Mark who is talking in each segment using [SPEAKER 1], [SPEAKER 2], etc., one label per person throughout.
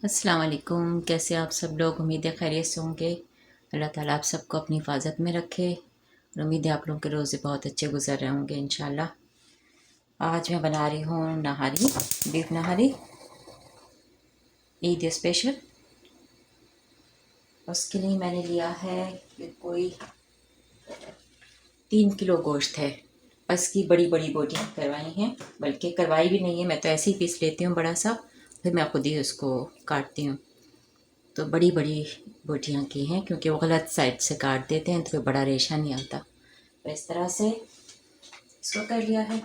[SPEAKER 1] अस्सलाम वालेकुम। कैसे आप सब लोग? उम्मीद है खैरियत से होंगे। अल्लाह ताला आप सबको अपनी हिफाजत में रखे और उम्मीद है आप लोगों के रोज़े बहुत अच्छे गुजर रहे होंगे इंशाल्लाह। आज मैं बना रही हूँ नहारी, बीफ नहारी, ईद स्पेशल। उसके लिए मैंने लिया है कि कोई 3 किलो गोश्त है। इसकी बड़ी बड़ी बोटियाँ करवाई हैं, बल्कि करवाई भी नहीं है, मैं तो ऐसे ही पीस लेती हूँ बड़ा सा, फिर मैं खुद ही उसको काटती हूँ। तो बड़ी बड़ी बोटियाँ की हैं, क्योंकि वो गलत साइड से काट देते हैं तो फिर बड़ा रेशा नहीं आता। तो इस तरह से इसको कर लिया है।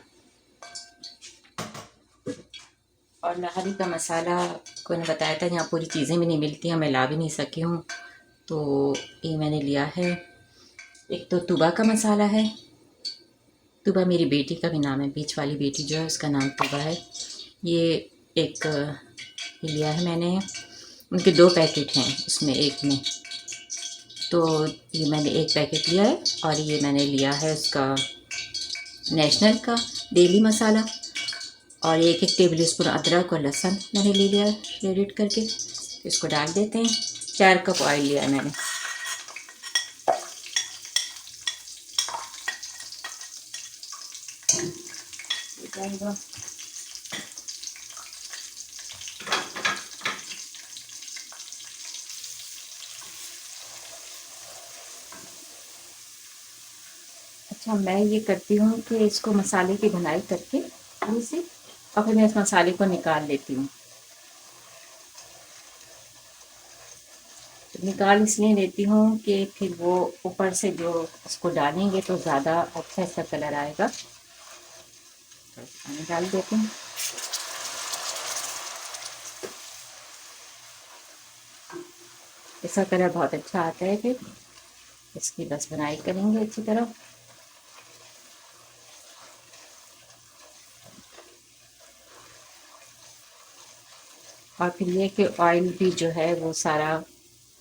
[SPEAKER 1] और नहारी का मसाला को ने बताया था, यहाँ पूरी चीज़ें भी नहीं मिलती हैं, मैं ला भी नहीं सकी हूँ। तो ये मैंने लिया है। एक तो तुबा का मसाला है। तुबा मेरी बेटी का भी नाम है, बीच वाली बेटी जो है उसका नाम तुबा है। ये एक ये लिया है मैंने। उनके 2 पैकेट हैं, उसमें एक में। तो ये मैंने एक पैकेट लिया है। और ये मैंने लिया है उसका नेशनल का डेली मसाला। और एक एक टेबल स्पून अदरक और लहसुन मैंने ले लिया रेडिट करके। इसको डाल देते हैं। 4 कप ऑयल लिया है मैंने। अच्छा, मैं ये करती हूँ कि इसको मसाले की भुनाई करके थोड़ी सी, और फिर मैं इस मसाले को निकाल लेती हूँ। तो निकाल इसलिए लेती हूँ कि फिर वो ऊपर से जो उसको डालेंगे तो ज़्यादा अच्छा इसका कलर आएगा। तो पानी डाल देती हूँ। इसका कलर बहुत अच्छा आता है। फिर इसकी बस बुनाई करेंगे अच्छी तरह। और फिर ये कि ऑयल भी जो है वो सारा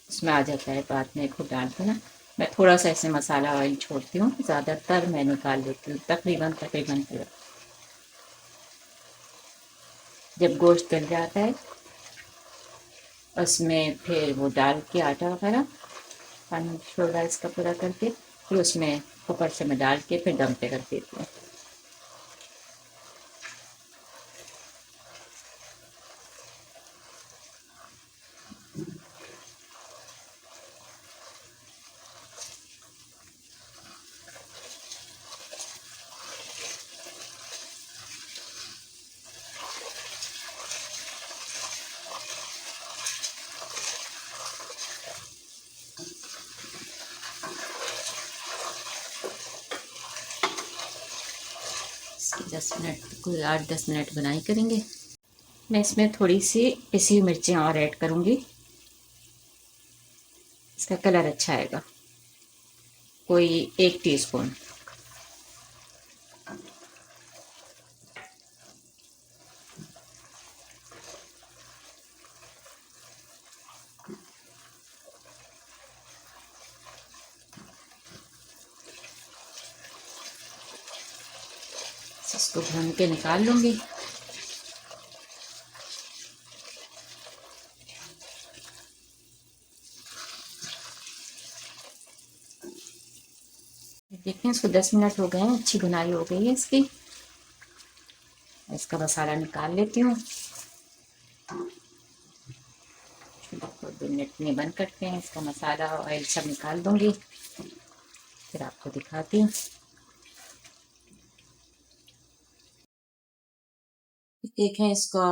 [SPEAKER 1] उसमें आ जाता है बाद में खुद डाल के ना। मैं थोड़ा सा ऐसे मसाला ऑयल छोड़ती हूँ, ज़्यादातर मैं निकाल लेती हूँ, तकरीबन तकरीबन पूरा। जब गोश्त गल जाता है उसमें फिर वो डाल के आटा वगैरह पानी छोड़ रहा है इसका पूरा करके, फिर उसमें ऊपर से मैं डाल के फिर दम पे रख देती हूँ। इसकी 10 मिनट, कोई 8-10 मिनट बनाई करेंगे। मैं इसमें थोड़ी सी पिसी हुई मिर्चें और ऐड करूँगी, इसका कलर अच्छा आएगा। कोई 1 टीस्पून। इसको भून के निकाल लूँगी। देखें, इसको 10 मिनट हो गए हैं, अच्छी भुनाई हो गई है इसकी। इसका मसाला निकाल लेती हूँ। 2 मिनट में बंद करते हैं, इसका मसाला ऑयल सब निकाल दूंगी, फिर आपको दिखाती हूँ। देखें, इसका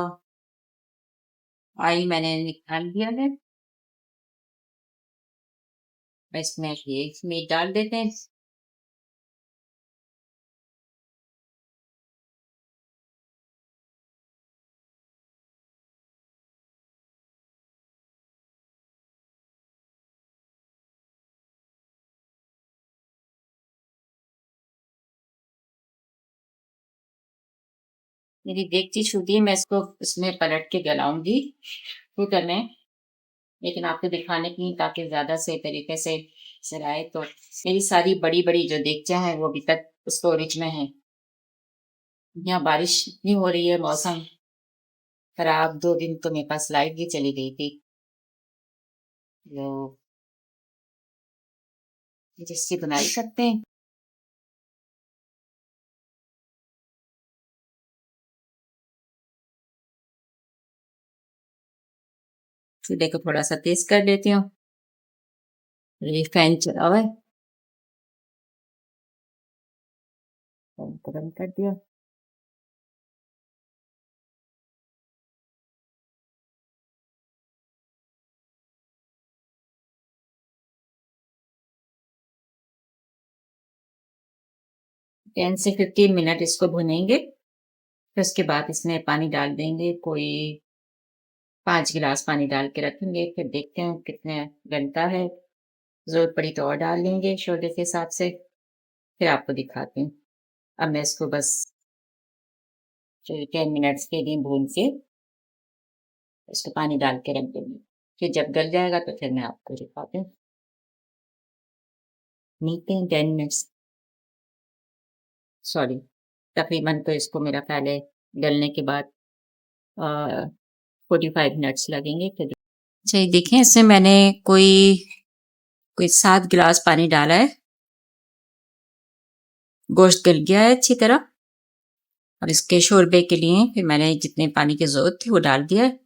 [SPEAKER 1] ऑयल मैंने निकाल दिया है। इसमें ये मीट डाल देते हैं। मेरी देगची छूटी है, मैं इसको इसमें पलट के गलाऊंगी कुकर में, लेकिन आपको दिखाने की ताकि ज्यादा सही तरीके से चलाए। तो मेरी सारी बड़ी बड़ी जो देगचियां हैं वो अभी तक स्टोरेज में है। यहाँ बारिश नहीं हो रही है, मौसम खराब 2 दिन तो मेरे पास लाइट भी चली गई थी। तो जिससे बना ही सकते हैं। चूल्हे को थोड़ा सा तेज कर देती हूँ। ये फैन चला हुआ है, फैन को बंद कर दिया। टेन से 15 मिनट इसको भुनेंगे। फिर उसके बाद इसमें पानी डाल देंगे। कोई 5 गिलास पानी डाल के रखेंगे। फिर देखते हैं कितने बनता है। जरूरत पड़ी तो और डाल लेंगे शोरबे के हिसाब से। फिर आपको दिखाती हूँ। अब मैं इसको बस 10 मिनट्स के लिए भून के इसको पानी डाल के रख देंगे। फिर जब गल जाएगा तो फिर मैं आपको दिखाती हूँ। नीचे 10 मिनट्स, सॉरी, तकरीबन तो इसको मेरा पहले गलने के बाद 45 मिनट्स लगेंगे। फिर अच्छा, देखें इसमें मैंने कोई कोई 7 गिलास पानी डाला है। गोश्त गल गया है अच्छी तरह। और इसके शोरबे के लिए फिर मैंने जितने पानी की जरूरत थी वो डाल दिया है।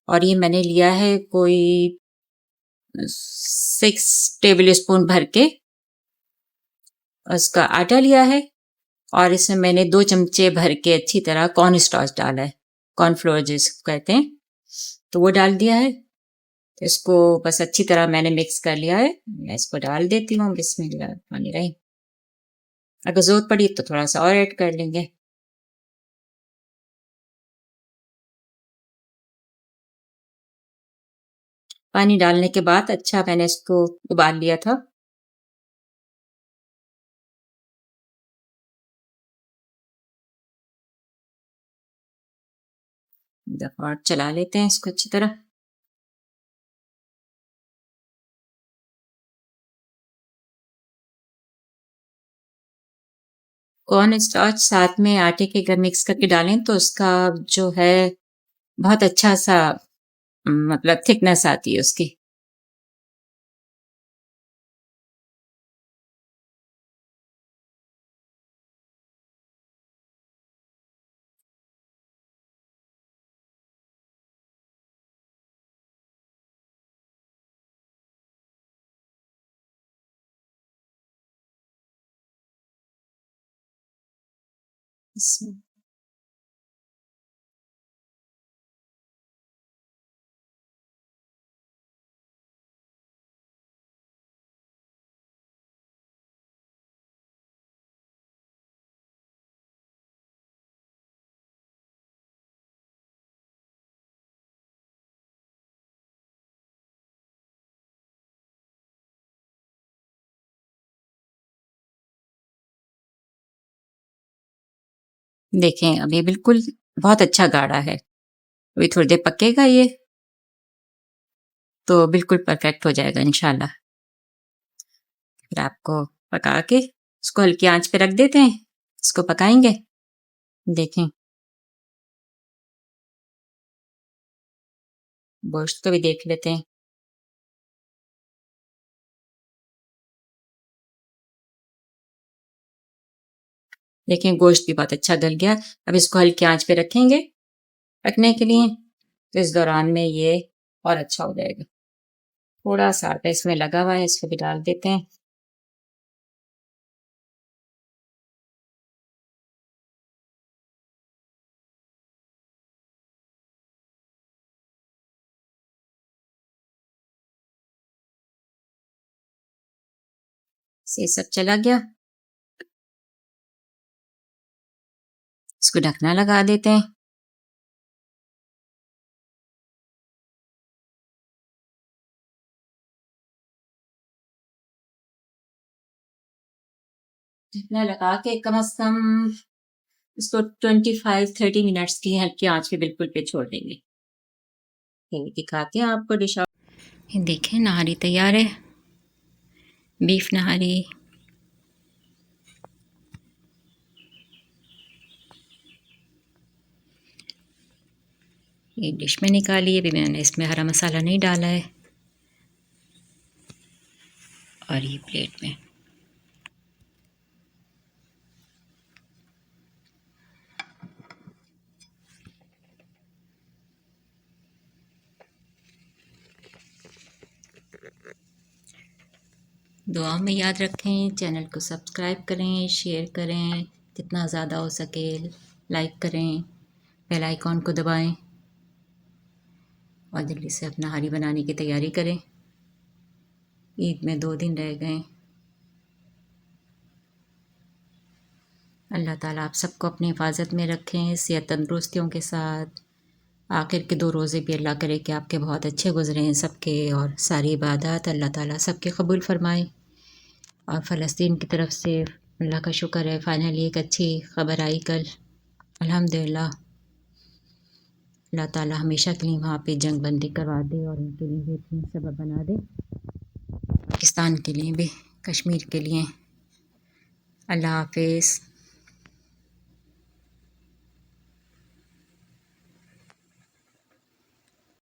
[SPEAKER 1] और ये मैंने लिया है कोई 6 टेबल स्पून भर के उसका आटा लिया है। और इसमें मैंने 2 चमचे भर के अच्छी तरह कॉर्न स्टार्च डाला है, कॉर्नफ्लोर जिसको कहते हैं, तो वो डाल दिया है। इसको बस अच्छी तरह मैंने मिक्स कर लिया है। मैं इसको डाल देती हूँ। बिस्मिल्लाह पानी रही। अगर जरूरत पड़ी तो थोड़ा सा और ऐड कर लेंगे। पानी डालने के बाद अच्छा मैंने इसको उबाल लिया था। दफा चला लेते हैं इसको अच्छी तरह। कॉर्न स्टार्च साथ में आटे के अगर मिक्स करके डालें तो उसका जो है बहुत अच्छा सा मतलब थिकनेस आती है उसकी। देखें अब ये बिल्कुल बहुत अच्छा गाढ़ा है। अभी थोड़ी देर पकेगा ये तो बिल्कुल परफेक्ट हो जाएगा इंशाल्लाह। फिर आपको पका के इसको हल्की आंच पे रख देते हैं। इसको पकाएंगे। देखें गोश्त को भी देख लेते हैं। देखें गोश्त भी बहुत अच्छा गल गया। अब इसको हल्की आंच पे रखेंगे रखने के लिए। तो इस दौरान में ये और अच्छा हो जाएगा। थोड़ा सा आटा इसमें लगा हुआ है, इसको भी डाल देते हैं। ये सब चला गया। इसको ढकना लगा देते हैं। ढकना लगा के कम से कम इसको 25-30 मिनट्स की हल्की आंच पे बिल्कुल पे छोड़ देंगे। ये दिखाते हैं आपको डिश। ये देखें नहारी तैयार है, बीफ नहारी। ये डिश में निकाली है, अभी मैंने इसमें हरा मसाला नहीं डाला है। और ये प्लेट में दुआ में याद रखें, चैनल को सब्सक्राइब करें, शेयर करें, जितना ज़्यादा हो सके लाइक करें, बेल आइकॉन को दबाएं और जल्दी से अपना हारी बनाने की तैयारी करें। ईद में 2 दिन रह गए। अल्लाह ताला आप सबको अपनी हिफाजत में रखें, सेहत तंदुरुस्तियों के साथ। आखिर के 2 रोज़े भी अल्लाह करे कि आपके बहुत अच्छे गुजरे हैं सबके, और सारी इबादत अल्लाह ताला सबके कबूल फरमाए। और फ़लस्तीन की तरफ से अल्लाह का शुक्र है, फ़ाइनली एक अच्छी ख़बर आई कल, अल्हम्दुलिल्लाह। अल्लाह ताला हमेशा के लिए वहाँ पे जंग बंदी करवा दे और उनके लिए बेहतरीन सबब बना दे, पाकिस्तान के लिए भी, कश्मीर के लिए। अल्लाह हाफ़िज़।